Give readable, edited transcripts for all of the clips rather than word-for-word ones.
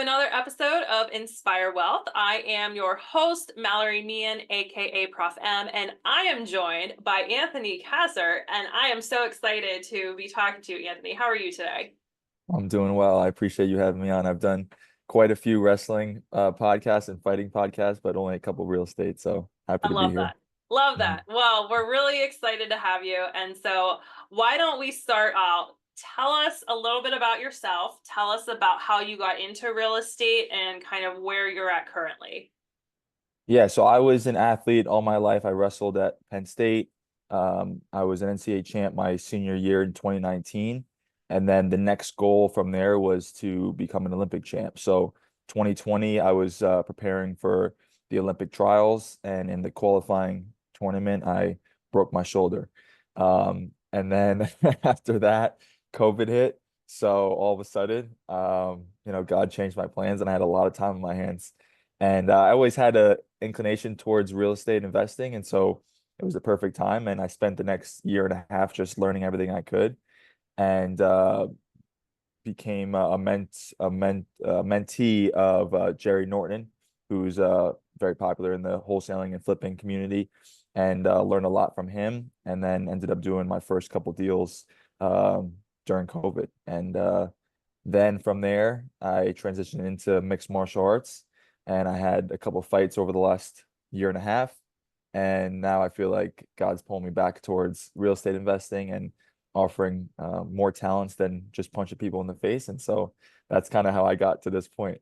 another episode of Inspire Wealth. I am your host, Mallory Meehan, aka Prof M, and I am joined by Anthony Cassar, and I am so excited to be talking to you, Anthony. How are you today? I'm doing well. I appreciate you having me on. I've done quite a few wrestling podcasts and fighting podcasts, but only a couple real estate. So happy I to be love here. that. Love Mhm. that. Well, we're really excited to have you. And so, why don't we start out? Tell us a little bit about yourself. Tell us about how you got into real estate and kind of where you're at currently. Yeah, so I was an athlete all my life. I wrestled at Penn State. I was an NCAA champ my senior year in 2019. And then the next goal from there was to become an Olympic champ. So 2020, I was preparing for the Olympic trials. And in the qualifying tournament, I broke my shoulder. And then after that, COVID hit. So all of a sudden, God changed my plans and I had a lot of time on my hands. And I always had a inclination towards real estate investing, and so it was the perfect time. And I spent the next year and a half just learning everything I could, and became a mentee of Jerry Norton, who's very popular in the wholesaling and flipping community, and learned a lot from him. And then ended up doing my first couple deals um, during COVID, and then from there, I transitioned into mixed martial arts, and I had a couple fights over the last year and a half. And now I feel like God's pulling me back towards real estate investing and offering more talents than just punching people in the face. And so that's kind of how I got to this point.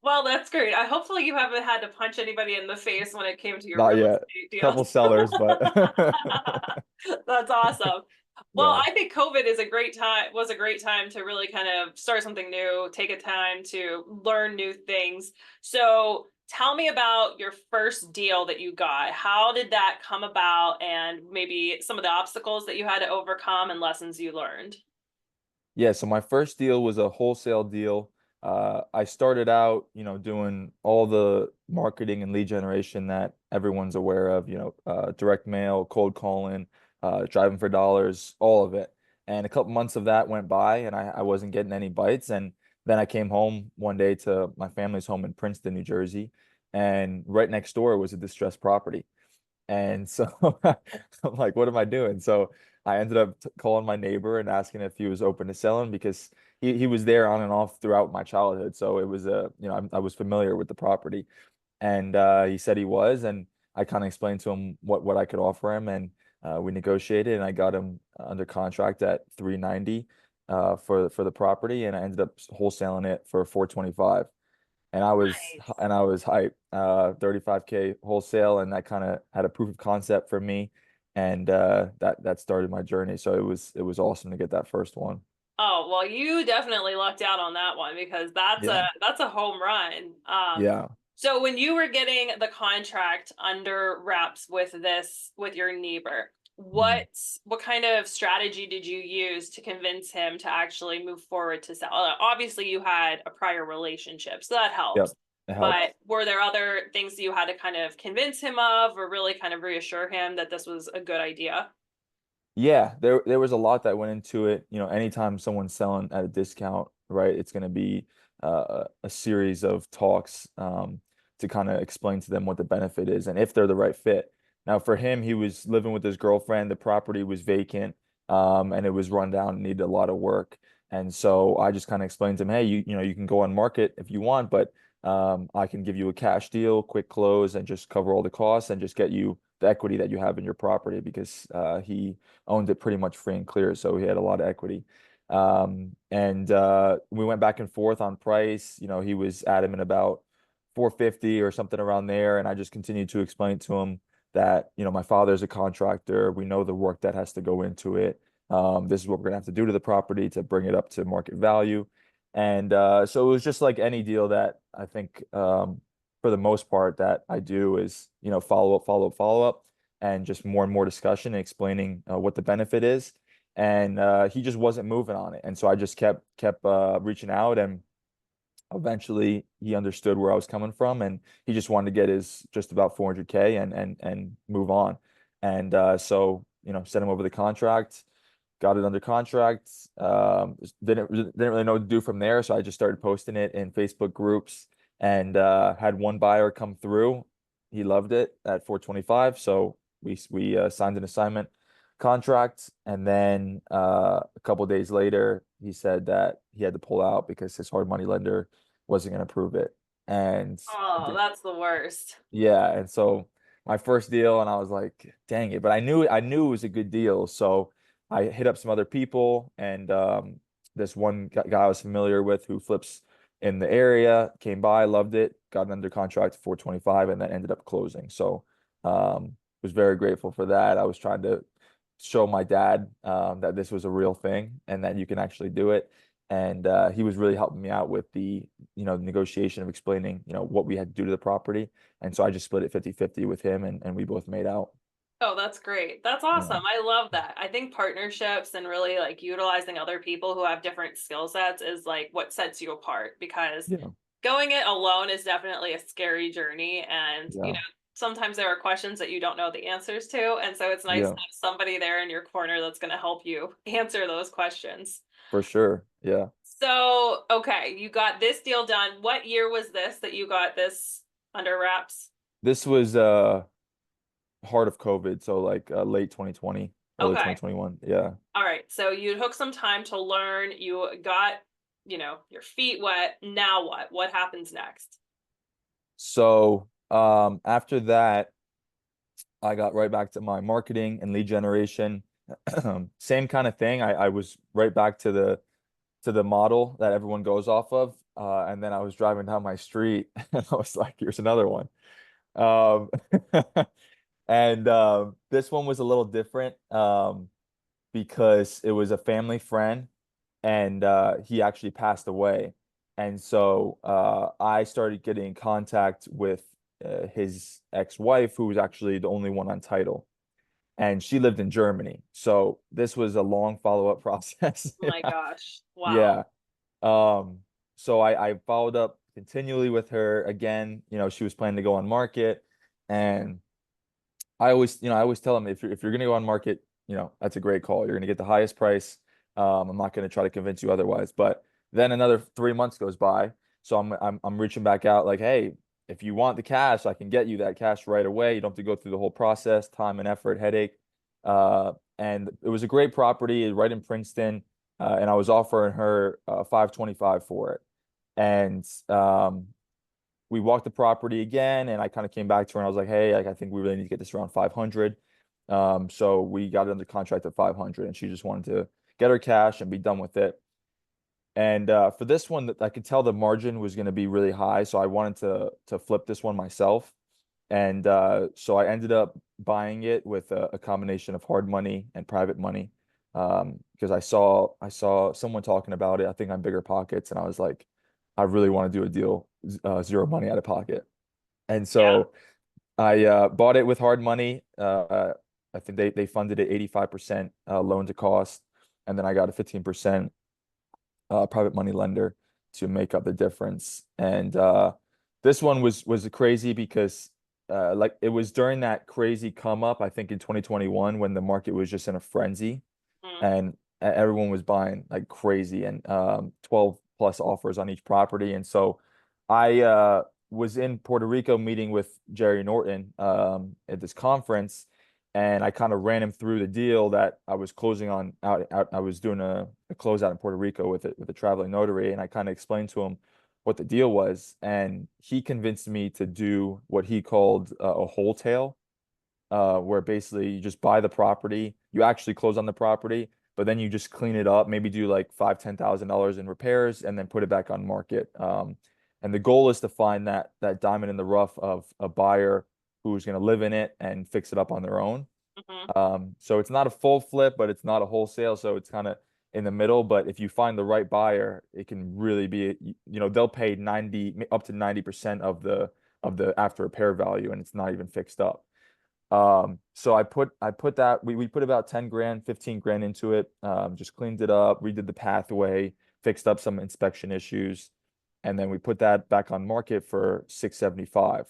Well, that's great. I hopefully you haven't had to punch anybody in the face when it came to your Not real yet. estate Couple deals. sellers, but That's awesome. Well, yeah. I think COVID is a great time, was a great time to really kind of start something new, take a time to learn new things. So tell me about your first deal that you got. How did that come about and maybe some of the obstacles that you had to overcome and lessons you learned? Yeah, so my first deal was a wholesale deal. I started out, doing all the marketing and lead generation that everyone's aware of, direct mail, cold calling, driving for dollars, all of it. And a couple months of that went by and I wasn't getting any bites. And then I came home one day to my family's home in Princeton, New Jersey, and right next door was a distressed property. And so I'm like, what am I doing? So I ended up calling my neighbor and asking if he was open to selling because he was there on and off throughout my childhood. So it was I was familiar with the property, and he said he was, and I kind of explained to him what I could offer him, and we negotiated, and I got him under contract at 390 for the property, and I ended up wholesaling it for 425. Nice. And I was hyped, 35K wholesale, and that kind of had a proof of concept for me, and that started my journey. So it was awesome to get that first one. Oh, well, you definitely lucked out on that one because Yeah. that's a home run. Yeah. So when you were getting the contract under wraps with your neighbor, Mhm. what kind of strategy did you use to convince him to actually move forward to sell? Obviously, you had a prior relationship, so that helps. Yep. It helps. But were there other things that you had to kind of convince him of, or really kind of reassure him that this was a good idea? Yeah, there was a lot that went into it. Anytime someone's selling at a discount, right, it's going to be a series of talks to kind of explain to them what the benefit is and if they're the right fit. Now, for him, he was living with his girlfriend. The property was vacant, and it was run down and needed a lot of work. And so I just kind of explained to him, hey, you can go on market if you want, but I can give you a cash deal, quick close, and just cover all the costs and just get you the equity that you have in your property because he owned it pretty much free and clear, so he had a lot of equity. And we went back and forth on price. He was adamant about 450 or something around there, and I just continued to explain to him that, my father's a contractor. We know the work that has to go into it. This is what we're gonna have to do to the property to bring it up to market value. And so it was just like any deal that I think, for the most part, that I do is, follow up, follow up, follow up, and just more and more discussion and explaining what the benefit is. And he just wasn't moving on it. And so I just kept reaching out, and eventually he understood where I was coming from, and he just wanted to get his just about 400K and move on. And so, sent him over the contract, got it under contract. Didn't really know what to do from there, so I just started posting it in Facebook groups and had one buyer come through. He loved it at 425, so we signed an assignment contract, and then a couple days later, he said that he had to pull out because his hard money lender wasn't going to approve it. And Oh, that's the worst. yeah, and so my first deal, and I was like, dang it. But I knew it was a good deal. So I hit up some other people, and this one guy I was familiar with who flips in the area came by, loved it, got it under contract for 425, and then ended up closing. So was very grateful for that. I was trying to show my dad that this was a real thing and that you can actually do it. And he was really helping me out with the negotiation of explaining what we had to do to the property. And so I just split it 50-50 with him, and we both made out. Oh, that's great. That's Yeah. awesome. I love that. I think partnerships and really like utilizing other people who have different skill sets is like what sets you apart, because Yeah. going it alone is definitely a scary journey. And, Yeah. sometimes there are questions that you don't know the answers to. And so it's nice to Yeah. have somebody there in your corner that's going to help you answer those questions. For sure. Yeah. So, okay, you got this deal done. What year was this that you got this under wraps? This was heart of COVID, so like late 2020, early Okay. 2021. Yeah. All right. So you took some time to learn. You got, your feet wet. Now what? What happens next? So after that, I got right back to my marketing and lead generation. Same kind of thing. I was right back to the model that everyone goes off of. And then I was driving down my street and I was like, here's another one. Um, and this one was a little different because it was a family friend, and he actually passed away. And so I started getting in contact with his ex-wife, who was actually the only one on title. And she lived in Germany. So this was a long follow-up process. Oh my gosh. Wow. Yeah. Um, so I followed up continually with her again. She was planning to go on market, and I always tell them, if you're gonna go on market, that's a great call. You're gonna get the highest price. I'm not gonna try to convince you otherwise. But then another 3 months goes by, so I'm reaching back out like, hey, if you want the cash, I can get you that cash right away. You don't have to go through the whole process, time and effort, headache. And it was a great property right in Princeton, and I was offering her 525 for it. And we walked the property again, and I kind of came back to her and I was like, hey, like, I think we really need to get this around 500. So we got it under contract at 500, and she just wanted to get her cash and be done with it. And for this one, I could tell the margin was going to be really high, so I wanted to flip this one myself. And so I ended up buying it with a combination of hard money and private money, because I saw someone talking about it, I think on Bigger Pockets, and I was like, I really want to do a deal, zero money out of pocket. And Yeah. so I bought it with hard money. I think they funded it 85% loan to cost, and then I got a 15% private money lender to make up the difference. And this one was crazy because like it was during that crazy come up, I think in 2021, when the market was just in a frenzy, Mm. and everyone was buying like crazy, and 12 plus offers on each property. And so I was in Puerto Rico meeting with Jerry Norton at this conference, and I kind of ran him through the deal that I was closing on out. I was doing a closeout in Puerto Rico with a traveling notary, and I kind of explained to him what the deal was, and he convinced me to do what he called a wholesale, where basically you just buy the property, you actually close on the property, but then you just clean it up, maybe do like $5,000 to $10,000 in repairs, and then put it back on market. And the goal is to find that diamond in the rough of a buyer who's going to live in it and fix it up on their own. Hmm. So it's not a full flip, but it's not a wholesale, so it's kind of in the middle. But if you find the right buyer, it can really be, they'll pay 90 up to 90% of the after repair value, and it's not even fixed up. So I put that, we put about 10 grand, 15 grand into it, just cleaned it up, redid the pathway, fixed up some inspection issues, and then we put that back on market for 675.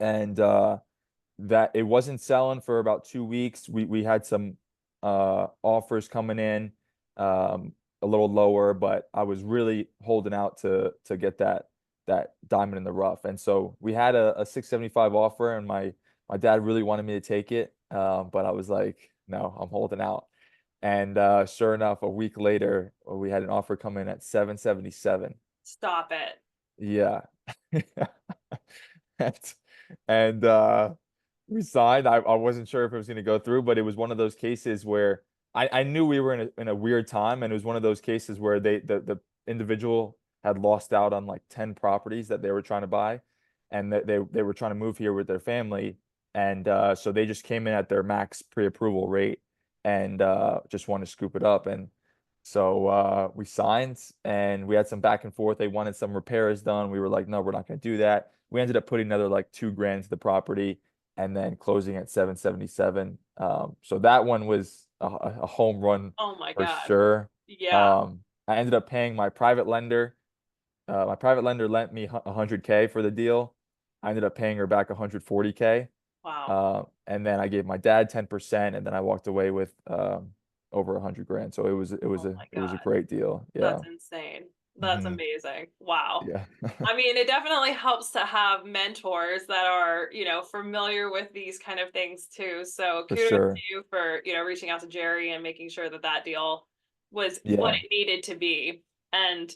And that it wasn't selling for about 2 weeks. We had some offers coming in, a little lower, but I was really holding out to get that diamond in the rough. And so we had a 675 offer, and my dad really wanted me to take it, but I was like, no, I'm holding out. And sure enough, a week later, we had an offer come in at 777. Stop it. Yeah. And, and we signed. I wasn't sure if it was going to go through, but it was one of those cases where I knew we were in a weird time, and it was one of those cases where the individual had lost out on like 10 properties that they were trying to buy, and they were trying to move here with their family, and so they just came in at their max pre-approval rate, and just wanted to scoop it up. And so we signed, and we had some back and forth. They wanted some repairs done. We were like, no, we're not going to do that. We ended up putting another like 2 grand to the property, and then closing at 777. So that one was a home run Oh my for God. sure. Yeah. I ended up paying my private lender. My private lender lent me 100K for the deal. I ended up paying her back 140K. Wow. And then I gave my dad 10%, and then I walked away with over 100 grand. So Oh my it was a God. great deal. Yeah. That's insane. That's Hmm. amazing. Wow. Yeah. I mean, it definitely helps to have mentors that are, familiar with these kind of things too. So For kudos to sure. you for, reaching out to Jerry and making sure that that deal was what Yeah. it needed to be. And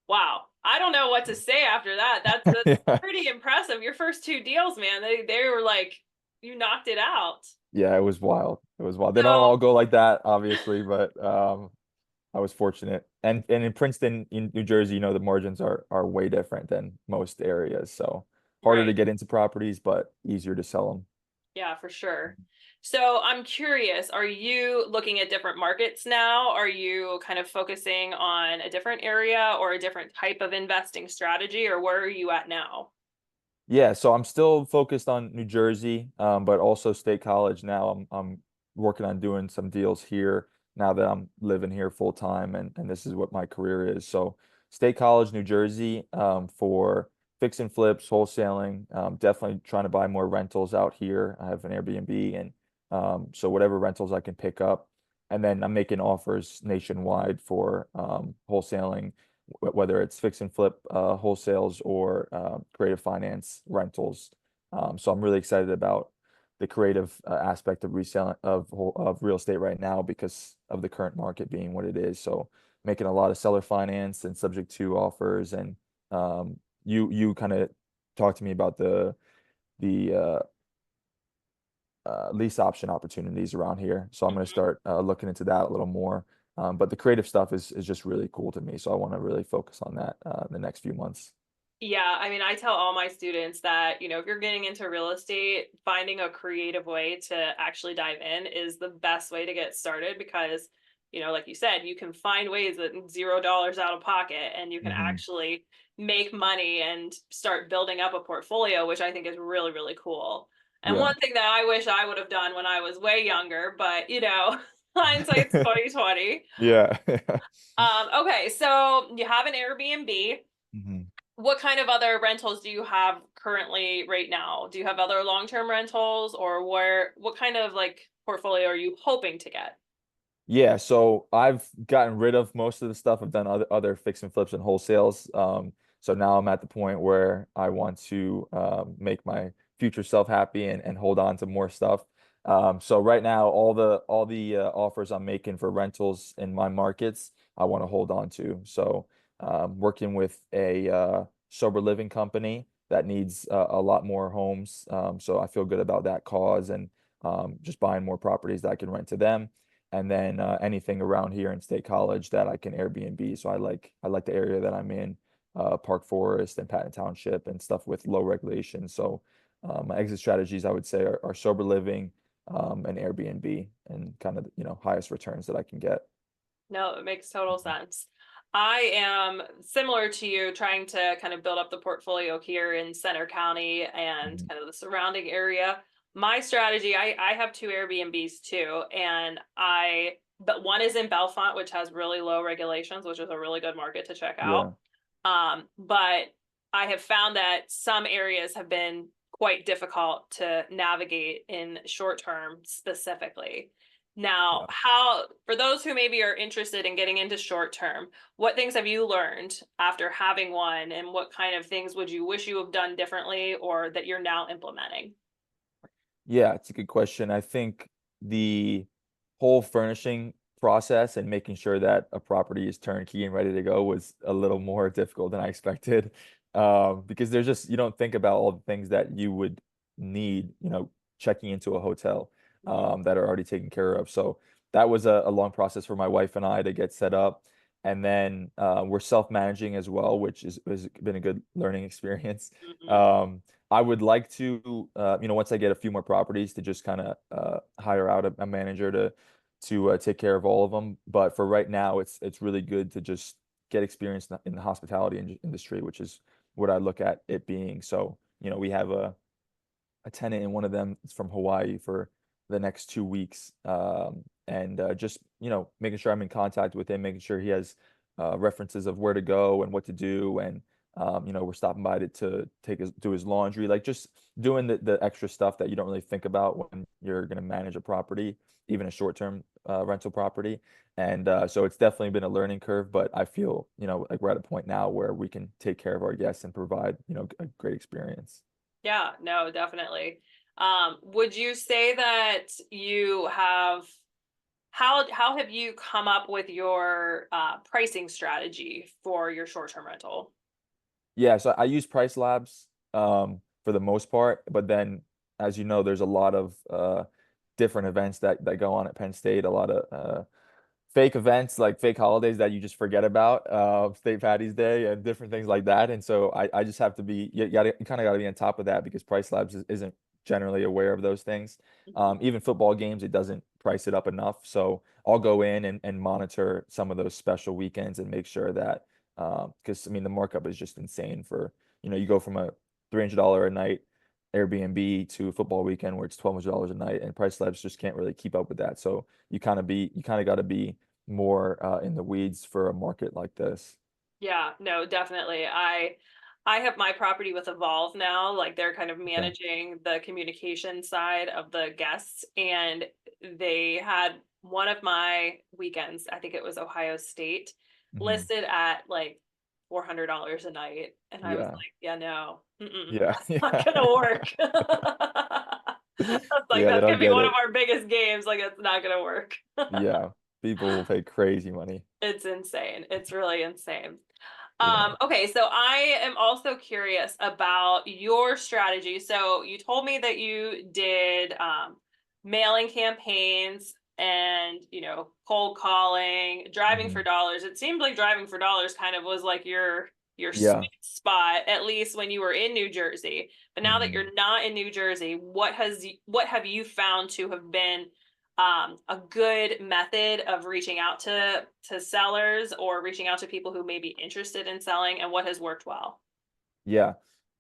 wow, I don't know what to say after that. That's Yeah. pretty impressive. Your first two deals, man, they were like you knocked it out. Yeah, it was wild. It was wild. They don't So all go like that, obviously, but I was fortunate. And in Princeton, in New Jersey, the margins are way different than most areas. So harder to right. get into properties, but easier to sell them. Yeah, for sure. So I'm curious, are you looking at different markets now? Are you kind of focusing on a different area or a different type of investing strategy, or where are you at now? Yeah, so I'm still focused on New Jersey, but also State College now. I'm working on doing some deals here now that I'm living here full time, and this is what my career is. So State College, New Jersey, for fix and flips, wholesaling. Definitely trying to buy more rentals out here. I have an Airbnb, and so whatever rentals I can pick up, and then I'm making offers nationwide for wholesaling, whether it's fix and flip wholesales or creative finance rentals. So I'm really excited about the creative aspect of reselling of real estate right now because of the current market being what it is. So making a lot of seller finance and subject to offers. And you kind of talked to me about the lease option opportunities around here. So I'm going to Mhm. start looking into that a little more. But the creative stuff is just really cool to me. So I want to really focus on that in the next few months. Yeah, I mean, I tell all my students that, if you're getting into real estate, finding a creative way to actually dive in is the best way to get started because, like you said, you can find ways that $0 out of pocket and you can Hmm. actually make money and start building up a portfolio, which I think is really, really cool. And Yeah. one thing that I wish I would have done when I was way younger, but hindsight's 2020. Yeah. Okay, so you have an Airbnb. Hmm. What kind of other rentals do you have currently right now? Do you have other long-term rentals or what kind of like portfolio are you hoping to get? Yeah, so I've gotten rid of most of the stuff. I've done other fix and flips and wholesales. So now I'm at the point where I want to make my future self happy and hold on to more stuff. So right now, all the offers I'm making for rentals in my markets, I want to hold on to. So working with a sober living company that needs a lot more homes. So I feel good about that cause, and just buying more properties that I can rent to them, and then anything around here in State College that I can Airbnb. So I like the area that I'm in, Park Forest and Patton Township and stuff with low regulation. So my exit strategies, I would say, are sober living, and Airbnb, and kind of highest returns that I can get. No, it makes total sense. I am similar to you, trying to kind of build up the portfolio here in Center County and Mhm. kind of the surrounding area. My strategy, I have two Airbnbs too, but one is in Bellefonte, which has really low regulations, which is a really good market to check out. Yeah. But I have found that some areas have been quite difficult to navigate in short term specifically. Now, Yeah. for those who maybe are interested in getting into short term, what things have you learned after having one, and what kind of things would you wish you have done differently or that you're now implementing? Yeah, it's a good question. I think the whole furnishing process and making sure that a property is turnkey and ready to go was a little more difficult than I expected. Because there's just, you don't think about all the things that you would need, checking into a hotel, Mhm. that are already taken care of. So that was a long process for my wife and I to get set up. And then we're self-managing as well, which has been a good learning experience. Mhm. Um, I would like to, once I get a few more properties, to just kind of hire out a manager to take care of all of them. But for right now, it's really good to just get experience in the hospitality industry, which is what I look at it being. So, we have a tenant in one of them is from Hawaii for the next 2 weeks. And just, making sure I'm in contact with him, making sure he has references of where to go and what to do. And, we're stopping by to do his laundry, like just doing the extra stuff that you don't really think about when you're going to manage a property, even a short-term rental property. And so it's definitely been a learning curve, but I feel, like we're at a point now where we can take care of our guests and provide, a great experience. Yeah, no, definitely. Would you say that you have how have you come up with your pricing strategy for your short-term rental? Yeah, so I use Price Labs for the most part, but then as you know, there's a lot of different events that go on at Penn State, a lot of fake events like fake holidays that you just forget about, St. Patty's Day and different things like that. And so I just have to be you kind of got to be on top of that because Price Labs isn't generally aware of those things. Mhm. Even football games, it doesn't price it up enough. So I'll go in and monitor some of those special weekends and make sure that because I mean the markup is just insane for you go from a $300 a night Airbnb to a football weekend where it's $1,200 a night, and Price Labs just can't really keep up with that. So you kind of got to be more in the weeds for a market like this. Yeah, no, definitely. I have my property with Evolve now, like they're kind of Okay. managing the communication side of the guests, and they had one of my weekends, I think it was Ohio State, Hmm. listed at like $400 a night, and I was Yeah. like, yeah, no, Yeah. that's not Yeah. gonna work. I was like, Yeah, they that's don't gonna be get one of it. our biggest games, like it's not gonna work. Yeah. People will pay crazy money. It's insane. It's really insane. Yeah. Okay, so I am also curious about your strategy. So you told me that you did mailing campaigns and cold calling, driving for Hmm. dollars. It seemed like driving for dollars kind of was like your Yeah. sweet spot, at least when you were in New Jersey. But now that Hmm. you're not in New Jersey, what have you found to have been a good method of reaching out to sellers or reaching out to people who may be interested in selling, and what has worked well? Yeah.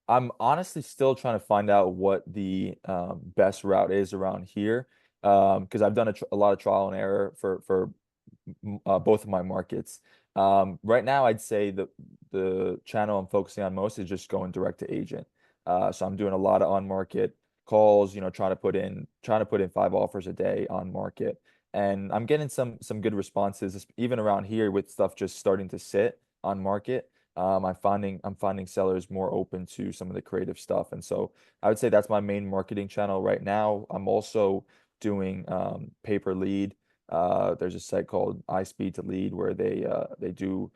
I'm honestly still trying to find out what the best route is around here. Because I've done a lot of trial and error for both of my markets. Right now, I'd say the channel I'm focusing on most is just going direct to agent. So I'm doing a lot of on market calls, trying to put in 5 offers a day on market, and I'm getting some good responses, even around here with stuff just starting to sit on market. I'm finding sellers more open to some of the creative stuff, and so I would say that's my main marketing channel right now. I'm also doing pay per lead. There's a site called iSpeed to Lead where they do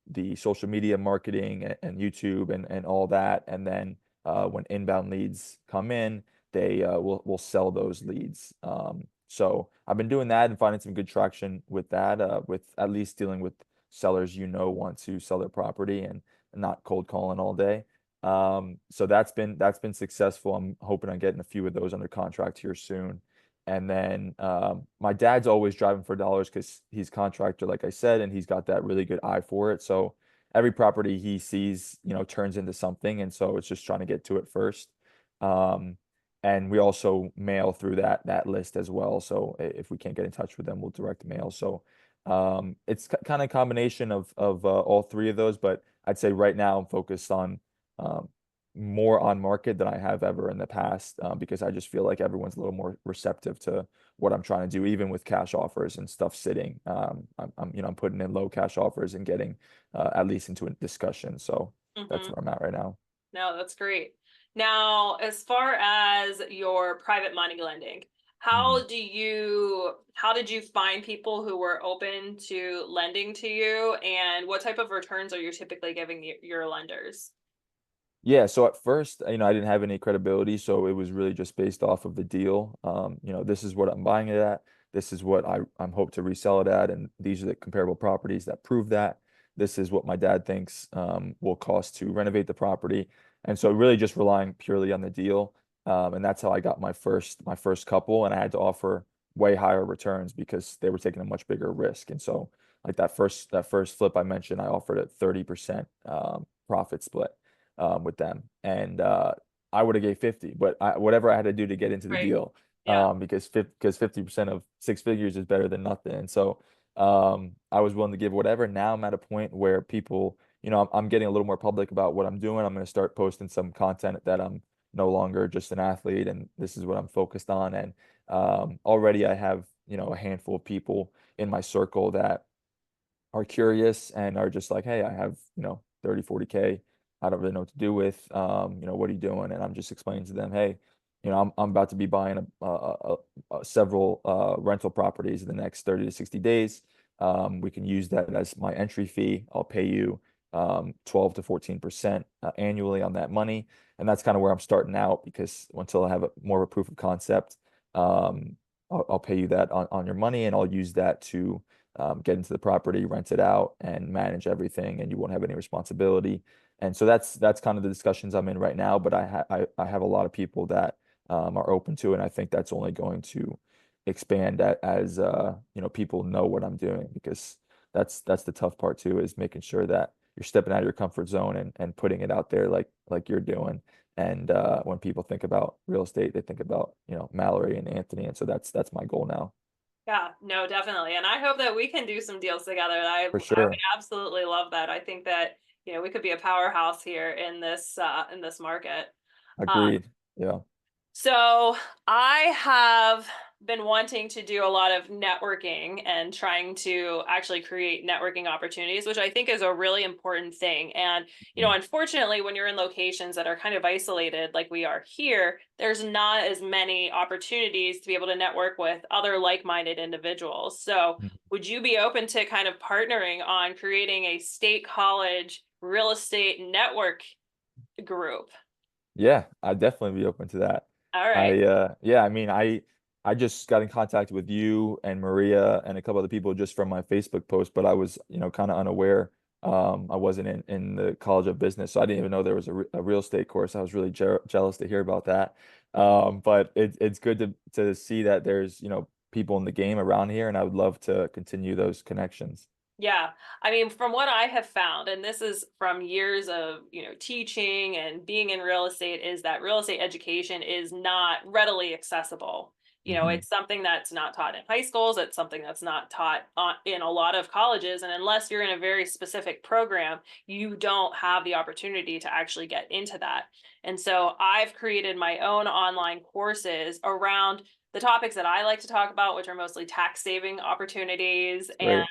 the social media marketing and YouTube and all that. And then when inbound leads come in, they will sell those leads. So I've been doing that and finding some good traction with that, with at least dealing with sellers want to sell their property and not cold calling all day. So that's been successful. I'm hoping on getting a few of those under contract here soon. And then my dad's always driving for dollars because he's contractor, like I said, and he's got that really good eye for it. So every property he sees, turns into something. And so it's just trying to get to it first. Um, and we also mail through that list as well. So if we can't get in touch with them, we'll direct mail. So it's kind of a combination of all three of those. But I'd say right now I'm focused on um, more on market than I have ever in the past, because I just feel like everyone's a little more receptive to what I'm trying to do, even with cash offers and stuff sitting. I'm putting in low cash offers and getting at least into a discussion. So that's Hmm. where I'm at right now. No, that's great. Now, as far as your private money lending, Mhm. how did you find people who were open to lending to you, and what type of returns are you typically giving your lenders? Yeah, so at first, I didn't have any credibility, so it was really just based off of the deal. This is what I'm buying it at. This is what I'm hope to resell it at, and these are the comparable properties that prove that. This is what my dad thinks will cost to renovate the property, and so really just relying purely on the deal. And that's how I got my first couple, and I had to offer way higher returns because they were taking a much bigger risk. And so, like that first flip I mentioned, I offered a 30% profit split with them. And I would have gave 50, but whatever I had to do to get into the Right. deal, Yeah. because 50% of six figures is better than nothing. And so I was willing to give whatever. Now I'm at a point where people, I'm getting a little more public about what I'm doing. I'm going to start posting some content that I'm no longer just an athlete and this is what I'm focused on. And already I have, a handful of people in my circle that are curious and are just like, hey, I have, 30, 40K. I don't really know what to do with. What are you doing? And I'm just explaining to them, hey, I'm about to be buying several rental properties in the next 30 to 60 days. We can use that as my entry fee. I'll pay you 12 to 14% annually on that money. And that's kind of where I'm starting out because until I have more of a proof of concept, um, I'll pay you that on your money and I'll use that to get into the property, rent it out, and manage everything, and you won't have any responsibility. And so that's kind of the discussions I'm in right now. But I have a lot of people that are open to it, and I think that's only going to expand as people know what I'm doing because that's the tough part too is making sure that you're stepping out of your comfort zone and putting it out there like you're doing. And when people think about real estate, they think about Mallory and Anthony, and so that's my goal now Yeah, no, definitely. And I hope that we can do some deals together. I for would sure. absolutely love that. I think that, we could be a powerhouse here in this market. Uh, Agreed. Yeah. So I have been wanting to do a lot of networking and trying to actually create networking opportunities, which I think is a really important thing. And, Mhm. unfortunately, when you're in locations that are kind of isolated, like we are here, there's not as many opportunities to be able to network with other like-minded individuals. So Mhm. would you be open to kind of partnering on creating a state college real estate network group? Yeah, I'd definitely be open to that. All right. Yeah, I mean, I just got in contact with you and Maria and a couple other people just from my Facebook post, but I was, kind of unaware. I wasn't in the College of Business, so I didn't even know there was a real estate course. I was really jealous to hear about that. But it's good to see that there's, people in the game around here, and I would love to continue those connections. Yeah. I mean, from what I have found, and this is from years of, teaching and being in real estate, is that real estate education is not readily accessible. Hmm. It's something that's not taught in high schools. It's something that's not taught in a lot of colleges. And unless you're in a very specific program, you don't have the opportunity to actually get into that. And so I've created my own online courses around the topics that I like to talk about, which are mostly tax saving opportunities and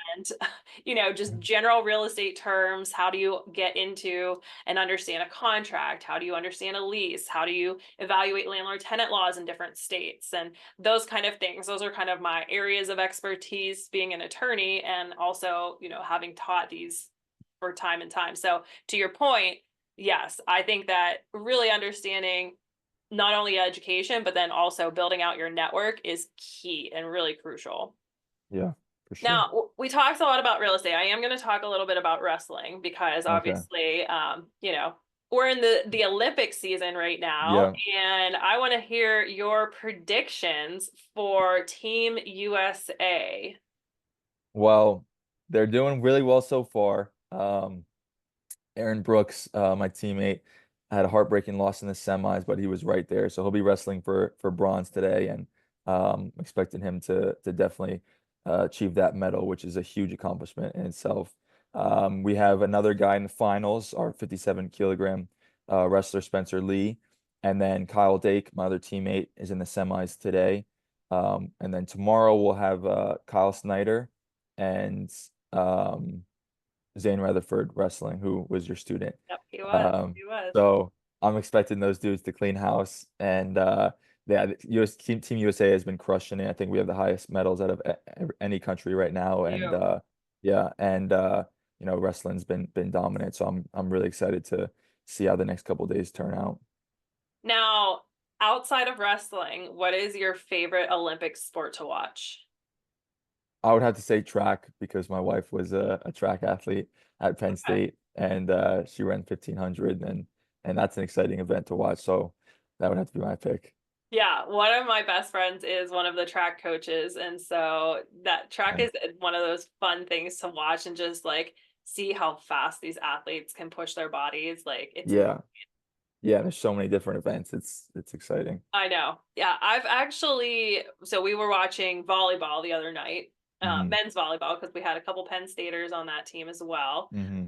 Great. just general real estate terms. How do you get into and understand a contract? How do you understand a lease? How do you evaluate landlord tenant laws in different states? And those kind of things. Those are kind of my areas of expertise being an attorney and also, having taught these for time and time. So to your point, yes, I think that really understanding not only education, but then also building out your network is key and really crucial. Yeah, for sure. Now, we talked a lot about real estate. I am going to talk a little bit about wrestling because Okay. obviously, we're in the Olympic season right now, Yeah. and I want to hear your predictions for Team USA. Well, they're doing really well so far. Aaron Brooks, my teammate, had a heartbreaking loss in the semis, but he was right there. So he'll be wrestling for bronze today, and expecting him to definitely achieve that medal, which is a huge accomplishment in itself. We have another guy in the finals, our 57 kilogram wrestler Spencer Lee. And then Kyle Dake, my other teammate, is in the semis today. And then tomorrow we'll have Kyle Snyder and Zane Rutherford wrestling, who was your student. Yep, he was. Um, He was. so I'm expecting those dudes to clean house. And yeah, the Team USA has been crushing it. I think we have the highest medals out of any country right now. And You. yeah, and wrestling's been dominant. So I'm really excited to see how the next couple days turn out. Now, outside of wrestling, what is your favorite Olympic sport to watch? I would have to say track because my wife was a track athlete at Penn Okay. State and she ran 1500 and that's an exciting event to watch. So that would have to be my pick. Yeah, one of my best friends is one of the track coaches. And so that track Nice. is one of those fun things to watch and just like see how fast these athletes can push their bodies. Like it's Yeah. Yeah, there's so many different events. It's exciting. I know. Yeah, I've actually, so we were watching volleyball the other night, Hmm. men's volleyball, because we had a couple Penn Staters on that team as well. Hmm.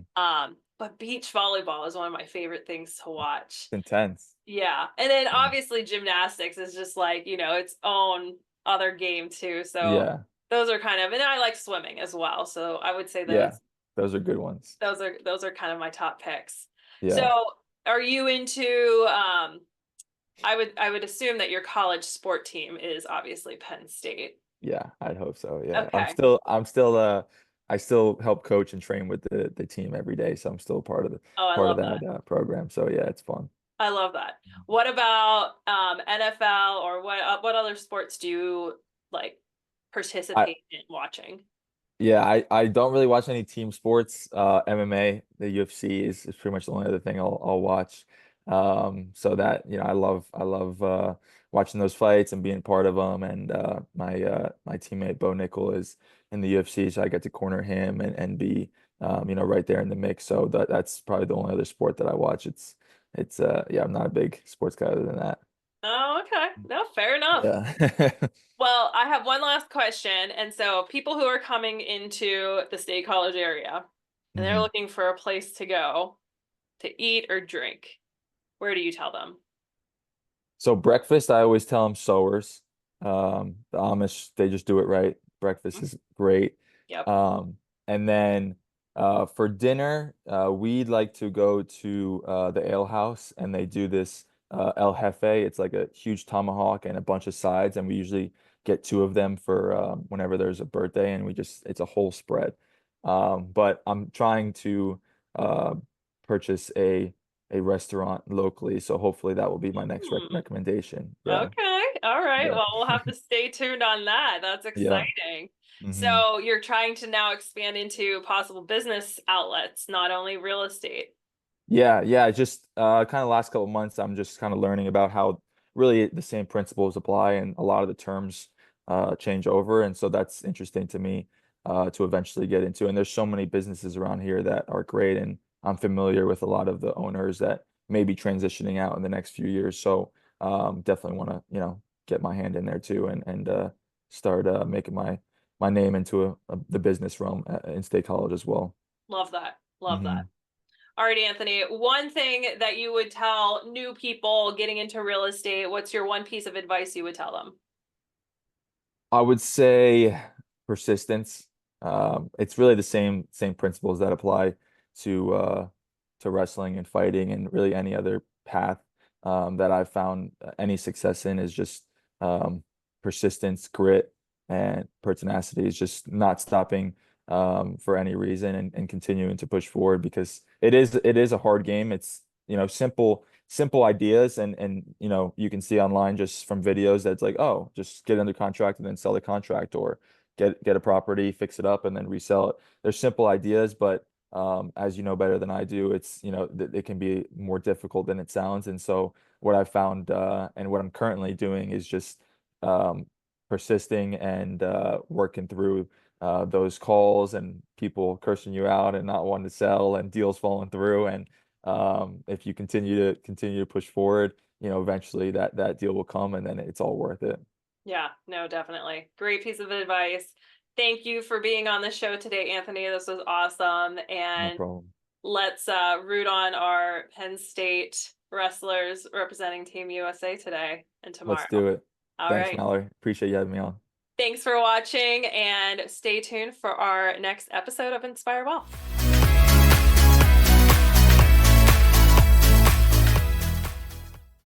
But beach volleyball is one of my favorite things to watch. It's intense. Yeah. And then Yeah. obviously gymnastics is just like, its own other game too. So Yeah. those are kind of, and I like swimming as well. So I would say Yeah. those Those are good ones. those are kind of my top picks. So Yeah. are you into I would assume that your college sport team is obviously Penn State. Yeah, I'd hope so. Yeah. Okay. I'm still I still help coach and train with the team every day, so I'm still Oh, I part of love that. that program. So yeah, it's fun. I love that. What about NFL or what other sports do you like I participate in watching? Yeah, I don't really watch any team sports. MMA, the UFC is pretty much the only other thing I'll watch. So that, I love watching those fights and being part of them. And my teammate Bo Nickel is in the UFC, so I get to corner him and be right there in the mix. So that's probably the only other sport that I watch. It's yeah, I'm not a big sports guy other than that. Oh, okay. No, fair enough. Yeah. Well, I have one last question. And so people who are coming into the State College area and they're Mhm. looking for a place to go to eat or drink, where do you tell them? So breakfast, I always tell them sowers. The Amish, they just do it right. Breakfast is great. Yep. Um, and then for dinner, we'd like to go to the Ale House, and they do this El Jefe. It's like a huge tomahawk and a bunch of sides, and we usually get two of them for whenever there's a birthday, and it's a whole spread. But I'm trying to uh, purchase a restaurant locally. So hopefully that will be my next Hmm. recommendation. Yeah. Okay. All right. Yeah. Well, we'll have to stay tuned on that. That's Yeah. exciting. Hmm. So you're trying to now expand into possible business outlets, not only real estate. Yeah, yeah, just kind of last couple of months, I'm just kind of learning about how really the same principles apply and a lot of the terms change over. And so that's interesting to me to eventually get into. And there's so many businesses around here that are great. And I'm familiar with a lot of the owners that may be transitioning out in the next few years. So definitely want to, get my hand in there too and start making my name into the business realm in State College as well. Love that. Love that. Hmm. All right, Anthony. One thing that you would tell new people getting into real estate, what's your one piece of advice you would tell them? I would say persistence. It's really the same principles that apply to wrestling and fighting and really any other path that I've found any success in is just um, persistence, grit, and pertinacity is just not stopping for any reason and continuing to push forward because it is a hard game. It's simple ideas and you can see online just from videos that's like, oh, just get under contract and then sell the contract or get a property, fix it up and then resell it. There's simple ideas, but as you know better than I do, it's it can be more difficult than it sounds. And so what I've found and what I'm currently doing is just um, persisting and working through those calls and people cursing you out and not wanting to sell and deals falling through and if you continue to push forward, eventually that deal will come and then it's all worth it. Yeah, no, definitely. Great piece of advice. Thank you for being on the show today, Anthony. This was awesome. No And problem. let's root on our Penn State wrestlers representing Team USA today and tomorrow. Let's do it. All Thanks, right. Mallory. Appreciate you having me on. Thanks for watching, and stay tuned for our next episode of Inspire Well.